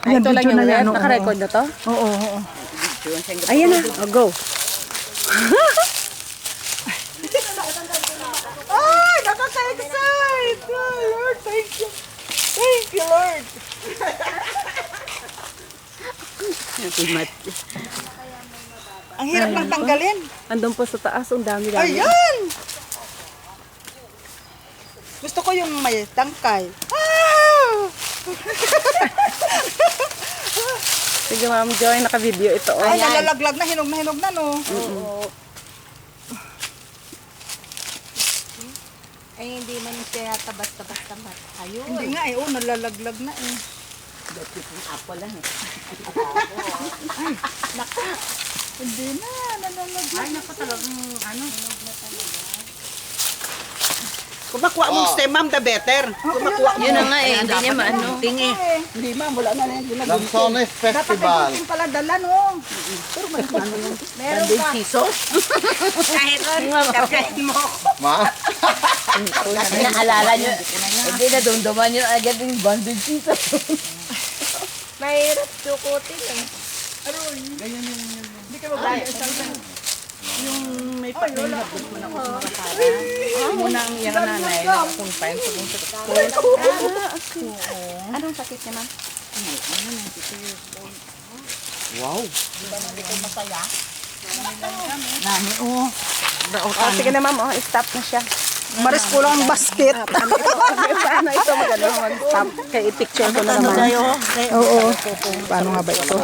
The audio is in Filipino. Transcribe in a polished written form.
Yan, ito lang video yung na yan. web. Naka-record na to? Oo, oo. Ayan na. Oh, go. Ay, nakaka-excite! Oh, Lord, thank you. Thank you, Lord. Ang hirap ng tanggalin. Andun po sa taas. Ang dami. Ayan! Gusto ko yung may tangkay. Ah! Sige, Ma'am Joy. Naka-video ito. Oh. Ay, nalalaglag na, hinog na, no? Oo. Ay, hindi man siya tabas-tabas. Ayun. Hindi nga eh, oh, nalalaglag na eh. Apple lang eh. Hindi na, nalalaglag. Ay, naku talagang ano. Kung makuha mong stem, ma'am, the better. Kung makuha mo. Yun na nga eh, hindi niya maano. Tingi. Hindi, ma'am, wala na yan. Lanzones Dapat Festival. ay pala dala, no? Meron pa. Pisos? Kahit kakain mo. Ma? Naalala nyo. Hindi na dumduman nyo agad yung bandage dito. Mahirap sukutin eh. Hindi ka magkakain. Yung may pagkainap mo na ako sa makakala. Muna ang yan na nanay. Kung pa yun. Anong sakit niya, Ma'am? Wow. Nani, oh. Oh, sige na, Ma'am. Oh, stop na siya. Maris ko lang ang basket. Paano ito mag-stop? Kaya i-picture ko na naman. Oo. Paano nga ba ito?